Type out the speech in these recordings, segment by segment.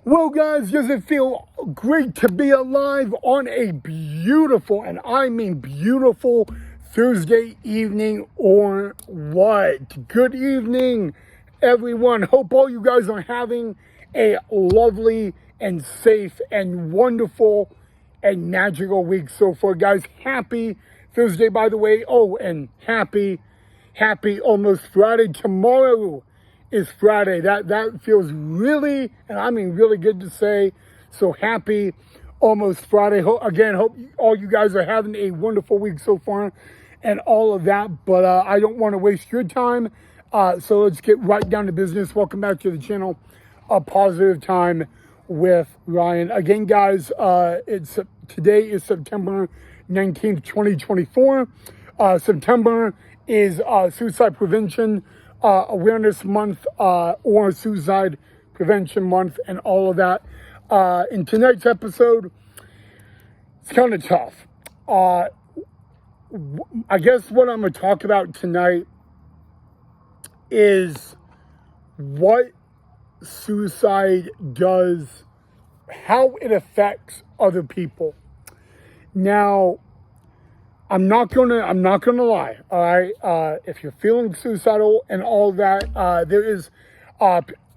Well, guys, does it feel great to be alive on a beautiful, and I mean beautiful, Thursday evening or what? Good evening, everyone. Hope all you guys are having a lovely and safe and wonderful and magical week so far, guys. Happy Thursday, by the way. Oh, and happy almost Friday. Tomorrow is Friday. That feels really, and I mean really good to say. So happy almost Friday. Again, hope all you guys are having a wonderful week so far and all of that. But I don't want to waste your time. So let's get right down to business. Welcome back to the channel. A Positive Time with Ryan. Again, guys, today is September 19th, 2024. September is Suicide Prevention Awareness Month or Suicide Prevention Month and all of that. In tonight's episode, it's kind of tough. I guess what I'm going to talk about tonight is what suicide does, how it affects other people. Now, I'm not gonna lie. All right, if you're feeling suicidal and all that, there is.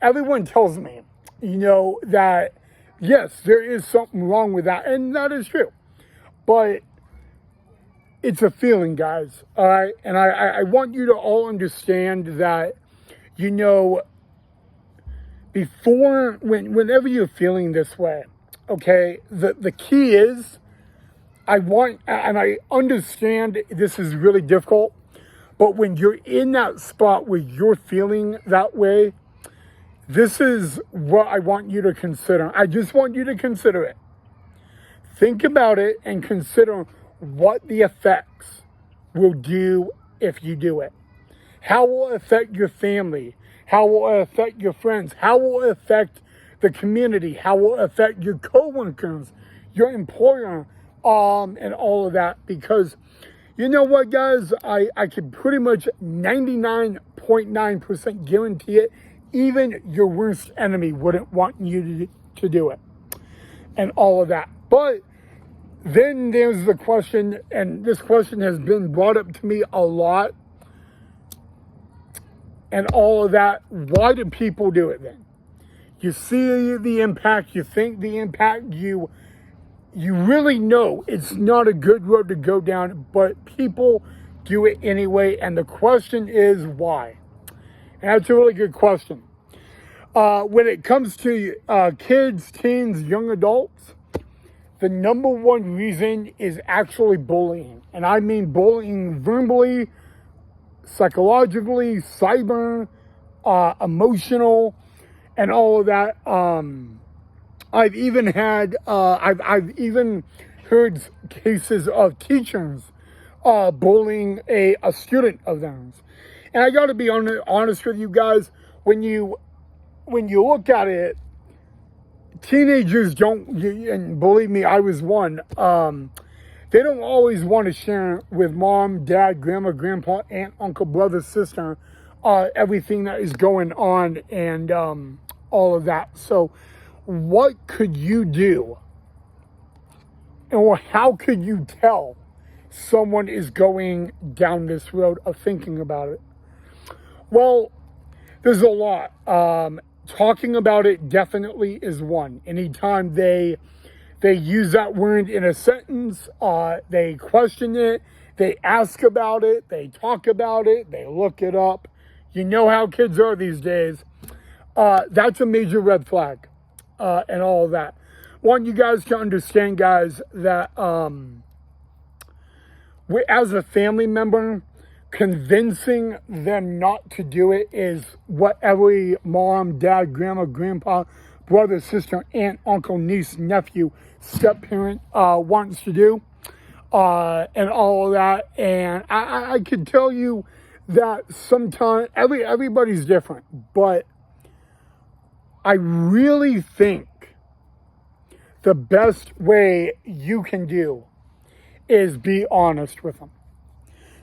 Everyone tells me, that yes, there is something wrong with that, and that is true. But it's a feeling, guys. All right, and I want you to all understand that, before whenever you're feeling this way, okay, the key is. I understand this is really difficult, but when you're in that spot where you're feeling that way, this is what I want you to consider. I just want you to consider it. Think about it and consider what the effects will do if you do it. How will it affect your family? How will it affect your friends? How will it affect the community? How will it affect your coworkers, your employer? And all of that, because you know what, guys, I can pretty much 99.9% guarantee it. Even your worst enemy wouldn't want you to do it and all of that. But then there's the question, and this question has been brought up to me a lot and all of that. Why do people do it then? You see the impact, you think the impact, you really know it's not a good road to go down, but people do it anyway. And the question is why? And that's a really good question. When it comes to kids, teens, young adults, the number one reason is actually bullying. And I mean bullying verbally, psychologically, cyber, emotional, and all of that. I've even heard cases of teachers bullying a student of theirs. And I got to be honest with you guys, when you look at it, teenagers don't, and believe me, I was one, they don't always want to share with mom, dad, grandma, grandpa, aunt, uncle, brother, sister, everything that is going on and all of that. So what could you do, or how could you tell someone is going down this road of thinking about it? Well, there's a lot. Talking about it definitely is one. Anytime they use that word in a sentence, they question it, they ask about it, they talk about it, they look it up. You know how kids are these days. That's a major red flag. And all of that. Want you guys to understand, guys, that as a family member, convincing them not to do it is what every mom, dad, grandma, grandpa, brother, sister, aunt, uncle, niece, nephew, step-parent wants to do, and all of that. And I could tell you that sometimes everybody's different, but I really think the best way you can do is be honest with them.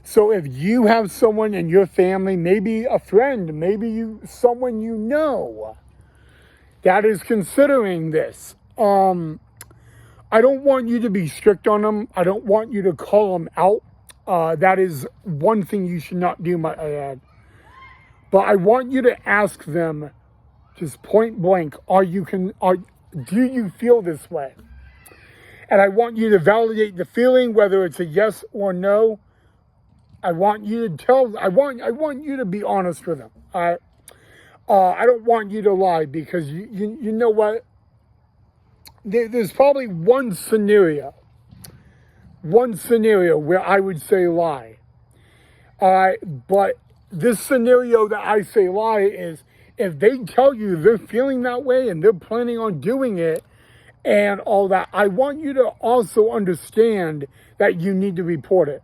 So if you have someone in your family, maybe a friend, maybe someone you know, that is considering this. I don't want you to be strict on them. I don't want you to call them out. That is one thing you should not do, my add. But I want you to ask them, just point blank, do you feel this way? And I want you to validate the feeling, whether it's a yes or no. I want you to I want you to be honest with them. I don't want you to lie, because you know what? There's probably one scenario where I would say lie. But this scenario that I say lie is if they tell you they're feeling that way and they're planning on doing it and all that, I want you to also understand that you need to report it.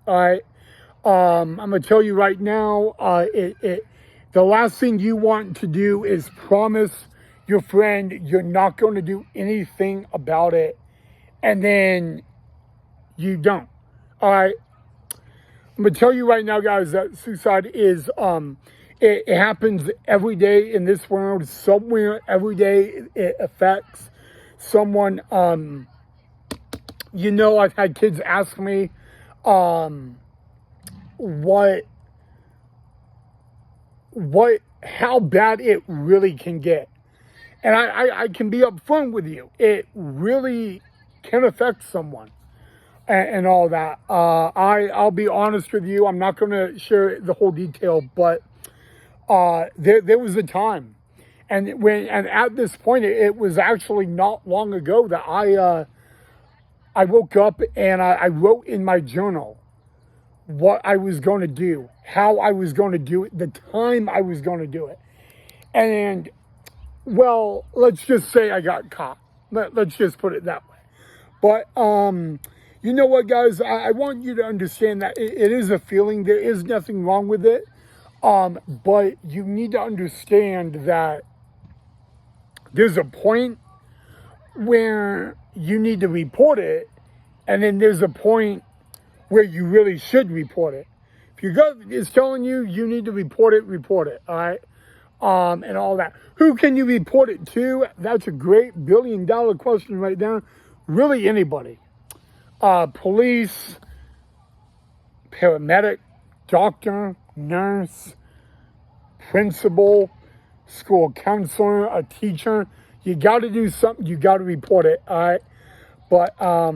All right. I'm going to tell you right now, the last thing you want to do is promise your friend you're not going to do anything about it, and then you don't. All right. I'm going to tell you right now, guys, that suicide is, it happens every day in this world. Somewhere, every day, it affects someone. I've had kids ask me, how bad it really can get. And I can be upfront with you. It really can affect someone and all that. I'll be honest with you. I'm not going to share the whole detail, but there was a time. And at this point, it was actually not long ago that I woke up and I wrote in my journal what I was going to do, how I was going to do it, the time I was going to do it. And, well, let's just say I got caught. Let's just put it that way. But, you know what, guys? I want you to understand that it is a feeling. There is nothing wrong with it. But you need to understand that there's a point where you need to report it, and then there's a point where you really should report it. If your gut is telling you you need to report it, all right? And all that. Who can you report it to? That's a great billion-dollar question right there. Really anybody. Police, paramedic, doctor, nurse, principal, school counselor, a teacher. You got to do something. You got to report it, all right? But I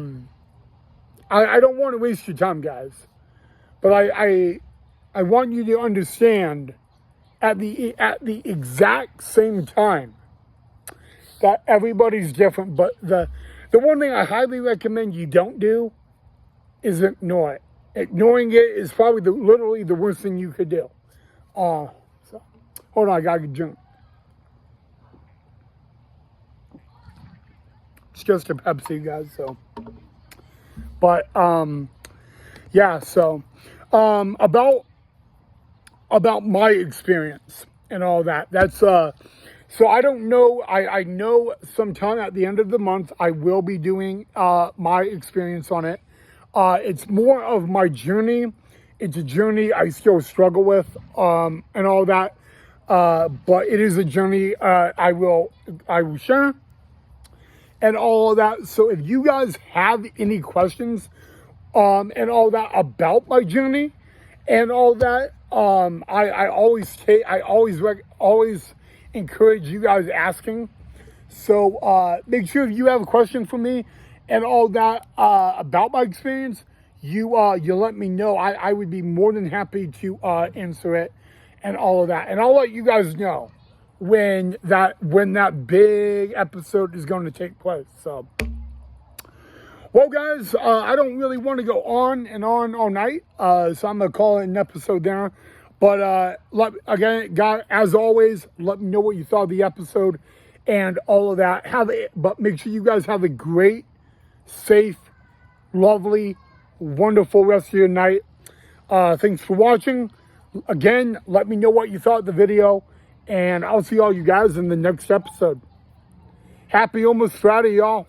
don't want to waste your time, guys. But I want you to understand at the exact same time that everybody's different. But the one thing I highly recommend you don't do is ignore it. Ignoring it is probably literally the worst thing you could do. So hold on, I gotta drink. It's just a Pepsi, guys. So, but yeah. So about my experience and all that. That's so I don't know. I know sometime at the end of the month I will be doing my experience on it. It's more of my journey. It's a journey I still struggle with and all that. But it is a journey I will share and all of that. So if you guys have any questions and all that about my journey and all that, I always encourage you guys asking. So make sure if you have a question for me and all that about my experience, you let me know. I would be more than happy to answer it and all of that. And I'll let you guys know when that big episode is going to take place. So, well, guys, I don't really want to go on and on all night, so I'm going to call it an episode there. But again, guys, as always, let me know what you thought of the episode and all of that. But make sure you guys have a great, safe, lovely, wonderful rest of your night. Thanks for watching. Again, let me know what you thought of the video, and I'll see all you guys in the next episode. Happy almost Friday, y'all.